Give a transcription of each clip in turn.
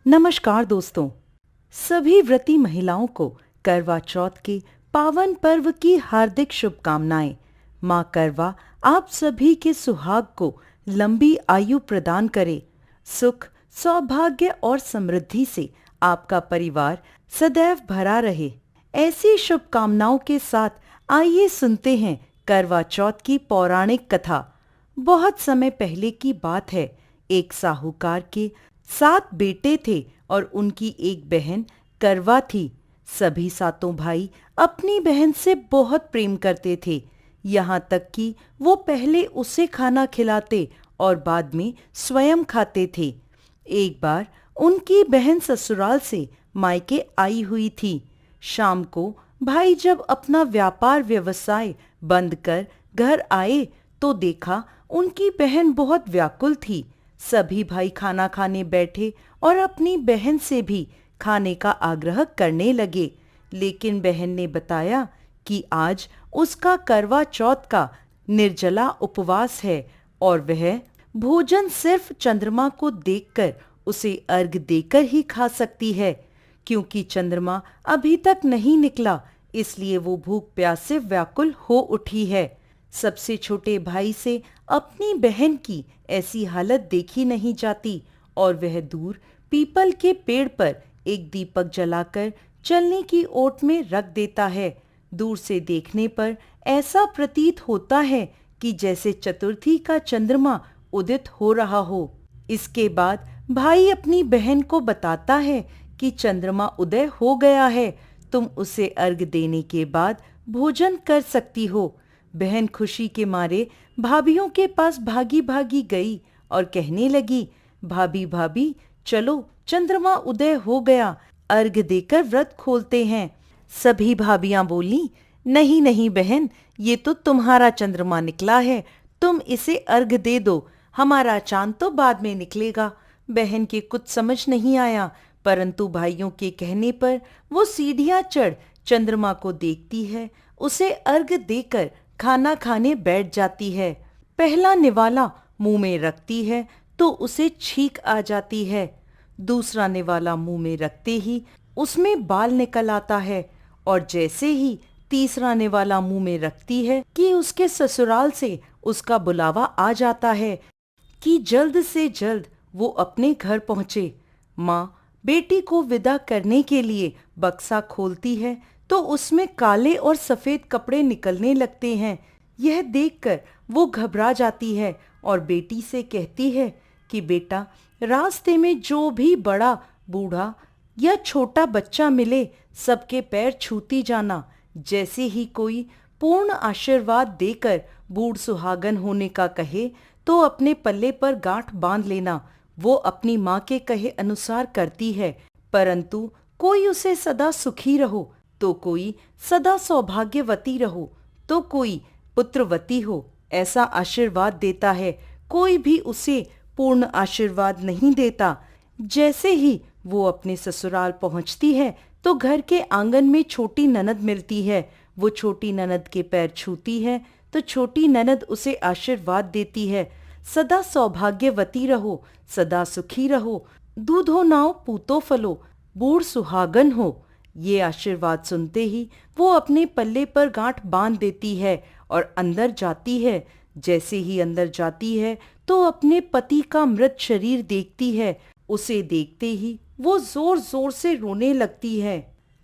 नमस्कार दोस्तों। सभी व्रती महिलाओं को करवा चौथ के पावन पर्व की हार्दिक शुभकामनाएं। माँ करवा आप सभी के सुहाग को लंबी आयु प्रदान करे। सुख, सौभाग्य और समृद्धि से आपका परिवार सदैव भरा रहे। ऐसी शुभकामनाओं के साथ आइए सुनते हैं करवा चौथ की पौराणिक कथा। बहुत समय पहले की बात है। एक साहूकार के 7 बेटे थे और उनकी एक बहन करवा थी। सभी सातों भाई अपनी बहन से बहुत प्रेम करते थे, यहाँ तक कि वो पहले उसे खाना खिलाते और बाद में स्वयं खाते थे। एक बार उनकी बहन ससुराल से मायके आई हुई थी। शाम को भाई जब अपना व्यापार व्यवसाय बंद कर घर आए तो देखा उनकी बहन बहुत व्याकुल थी। सभी भाई खाना खाने बैठे और अपनी बहन से भी खाने का आग्रह करने लगे, लेकिन बहन ने बताया कि आज उसका करवा चौथ का निर्जला उपवास है और वह भोजन सिर्फ चंद्रमा को देखकर उसे अर्घ देकर ही खा सकती है। क्योंकि चंद्रमा अभी तक नहीं निकला, इसलिए वो भूख प्यास से व्याकुल हो उठी है। सबसे छोटे भाई से अपनी बहन की ऐसी हालत देखी नहीं जाती और वह दूर पीपल के पेड़ पर एक दीपक जलाकर चलने की ओट में रख देता है। दूर से देखने पर ऐसा प्रतीत होता है कि जैसे चतुर्थी का चंद्रमा उदित हो रहा हो। इसके बाद भाई अपनी बहन को बताता है कि चंद्रमा उदय हो गया है, तुम उसे अर्घ देने के बाद भोजन कर सकती हो। बहन खुशी के मारे भाभीियों के पास भागी भागी गई और कहने लगी, भाभी भाभी चलो, चंद्रमा उदय हो गया, अर्घ देकर व्रत खोलते हैं। सभी भाभियां बोली, नहीं नहीं बहन, ये तो तुम्हारा चंद्रमा निकला है, तुम इसे अर्घ दे दो, हमारा चांद तो बाद में निकलेगा। बहन के कुछ समझ नहीं आया, परंतु भाइयों के कहने पर वो सीढ़ियां चढ़ चंद्रमा को देखती है, उसे अर्घ देकर खाना खाने बैठ जाती है। पहला निवाला मुंह में रखती है तो उसे छींक आ जाती है। दूसरा निवाला मुंह में रखते ही उसमें बाल निकल आता है और जैसे ही तीसरा निवाला मुंह में रखती है कि उसके ससुराल से उसका बुलावा आ जाता है कि जल्द से जल्द वो अपने घर पहुंचे। माँ बेटी को विदा करने के लिए बक्सा खोलती है तो उसमें काले और सफेद कपड़े निकलने लगते हैं। यह देखकर वो घबरा जाती है और बेटी से कहती है कि बेटा, रास्ते में जो भी बड़ा, बूढ़ा या छोटा बच्चा मिले सबके पैर छूती जाना। जैसे ही कोई पूर्ण आशीर्वाद देकर बूढ़ सुहागन होने का कहे तो अपने पल्ले पर गांठ बांध लेना। वो अपनी माँ के कहे अनुसार करती है, परंतु कोई उसे सदा सुखी रहो तो कोई सदा सौभाग्यवती रहो तो कोई पुत्रवती हो ऐसा आशीर्वाद देता है। कोई भी उसे पूर्ण आशीर्वाद नहीं देता। जैसे ही वो अपने ससुराल पहुंचती है तो घर के आंगन में छोटी ननद मिलती है। वो छोटी ननद के पैर छूती है तो छोटी ननद उसे आशीर्वाद देती है, सदा सौभाग्यवती रहो, सदा सुखी रहो, दूधो नाव पूतो फलो, बूढ़ सुहागन हो। ये आशीर्वाद सुनते ही वो अपने पल्ले पर गांठ बांध देती है और अंदर जाती है। जैसे ही अंदर जाती है तो अपने पति का मृत शरीर देखती है। उसे देखते ही वो जोर जोर से रोने लगती है।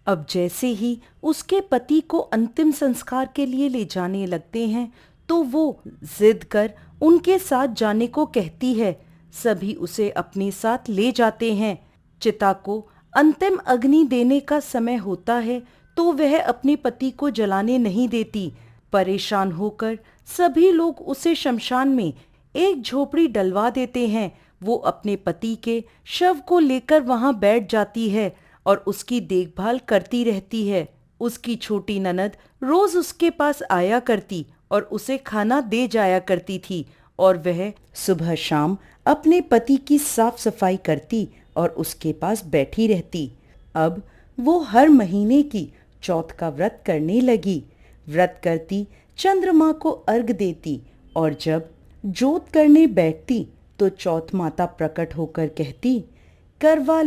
अब जैसे ही उसके पति को अंतिम संस्कार के लिए ले जाने लगते हैं तो वो जिद कर उनके साथ जाने को कहती है। सभी उसे अपने साथ ले जाते हैं। चिता को अंतिम अग्नि देने का समय होता है तो वह अपने पति को जलाने नहीं देती। परेशान होकर सभी लोग उसे शमशान में एक झोपड़ी डलवा देते हैं। वो अपने पति के शव को लेकर वहां बैठ जाती है और उसकी देखभाल करती रहती है। उसकी छोटी ननद रोज उसके पास आया करती और उसे खाना दे जाया करती थी और वह सुबह शाम अपने पति की साफ सफाई करती और उसके पास बैठी रहती। अब वो हर महीने की चौथ का व्रत करने लगी। व्रत करती, चंद्रमा को अर्घ देती और जब जोत करने बैठती तो चौथ माता प्रकट होकर कहती करवा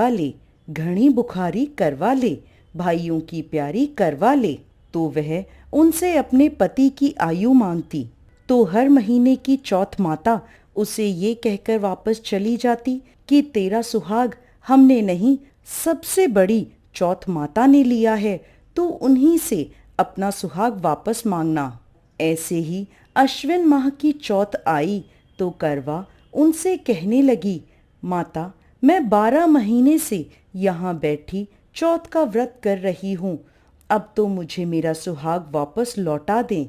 ले, घनी बुखारी करवा ले, भाइयों की प्यारी करवा ले। तो वह उनसे अपने पति की आयु मांगती, तो हर महीने की चौथ माता उसे ये कहकर वापस चली जाती कि तेरा सुहाग हमने नहीं, सबसे बड़ी चौथ माता ने लिया है, तो उन्हीं से अपना सुहाग वापस मांगना। ऐसे ही अश्विन माह की चौथ आई तो करवा उनसे कहने लगी, माता मैं 12 महीने से यहाँ बैठी चौथ का व्रत कर रही हूँ, अब तो मुझे मेरा सुहाग वापस लौटा दें।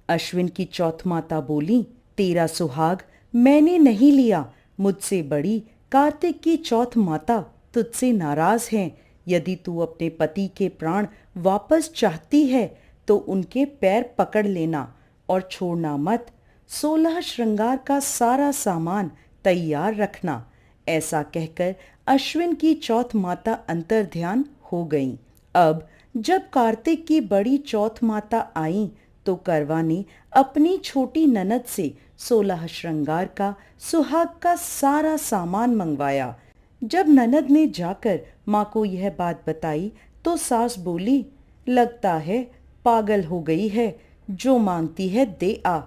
अश्विन की चौथ माता बोली, तेरा सुहाग मैंने नहीं लिया, मुझसे बड़ी कार्तिक की चौथ माता तुझसे नाराज हैं। यदि तू अपने पति के प्राण वापस चाहती है तो उनके पैर पकड़ लेना और छोड़ना मत। 16 श्रृंगार का सारा सामान तैयार रखना। ऐसा कहकर अश्विन की चौथ माता अंतर्ध्यान हो गईं। अब जब कार्तिक की बड़ी चौथ माता आई तो करवा ने अपनी छोटी ननद से 16 श्रृंगार का सुहाग का सारा सामान मंगवाया। जब ननद ने जाकर माँ को यह बात बताई तो सास बोली, लगता है पागल हो गई है, जो मांगती है दे आ।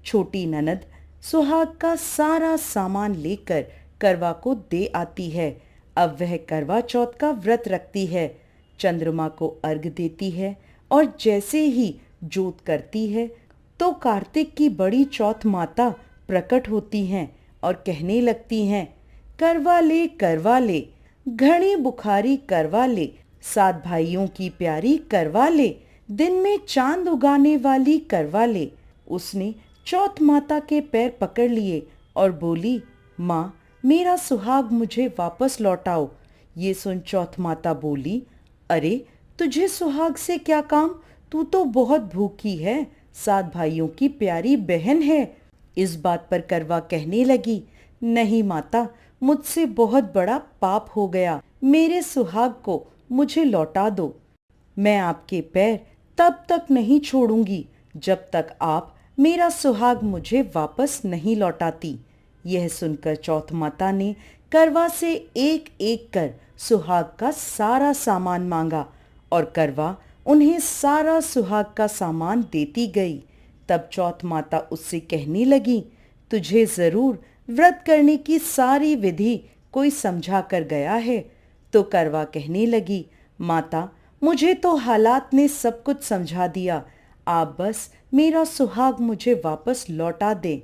छोटी ननद सुहाग का सारा सामान लेकर करवा को दे आती है। अब वह करवा चौथ का व्रत रखती है, चंद्रमा को अर्घ देती है और जैसे ही जोत करती है तो कार्तिक की बड़ी चौथ माता प्रकट होती हैं और कहने लगती हैं, करवा ले, घनी बुखारी करवा ले, 7 भाइयों की प्यारी करवा ले, दिन में चांद उगाने वाली करवा ले। उसने चौथ माता के पैर पकड़ लिए और बोली, माँ मेरा सुहाग मुझे वापस लौटाओ। ये सुन चौथ माता बोली, अरे तुझे सुहाग से क्या काम, तू तो बहुत भूखी है, 7 भाइयों की प्यारी बहन है। इस बात पर करवा कहने लगी, नहीं माता, मुझसे बहुत बड़ा पाप हो गया, मेरे सुहाग को मुझे लौटा दो। मैं आपके पैर तब तक नहीं छोड़ूंगी जब तक आप मेरा सुहाग मुझे वापस नहीं लौटाती। यह सुनकर चौथ माता ने करवा से एक एक कर सुहाग का सारा सामान मांगा और करवा उन्हें सारा सुहाग का सामान देती गई। तब चौथ माता उससे कहने लगी, तुझे जरूर व्रत करने की सारी विधि कोई समझा कर गया है। तो करवा कहने लगी, माता मुझे तो हालात ने सब कुछ समझा दिया, आप बस मेरा सुहाग मुझे वापस लौटा दें।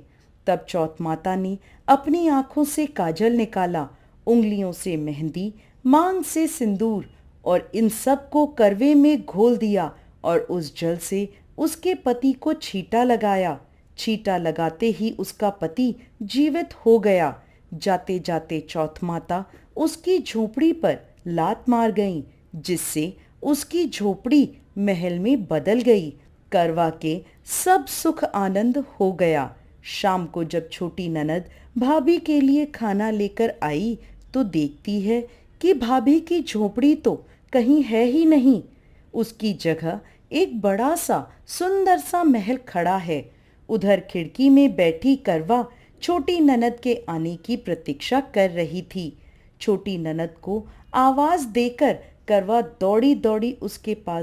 तब चौथ माता ने अपनी आंखों से काजल निकाला, उंगलियों से मेहंदी, मांग से सिंदूर और इन सब को करवे में घोल दिया और उस जल से उसके पति को छींटा लगाया। छींटा लगाते ही उसका पति जीवित हो गया। जाते जाते चौथ माता उसकी झोपड़ी पर लात मार गईं, जिससे उसकी झोपड़ी महल में बदल गई। करवा के सब सुख आनंद हो गया। शाम को जब छोटी ननद भाभी के लिए खाना लेकर आई तो देखती है कि भाभी की झोपड़ी तो कहीं है ही नहीं, उसकी जगह एक बड़ा सा सुंदर सा महल खड़ा है। उधर खिड़की में बैठी करवा छोटी ननद के आने की प्रतीक्षा कर रही थी। छोटी ननद को आवाज देकर करवा दौड़ी दौड़ी उसके पास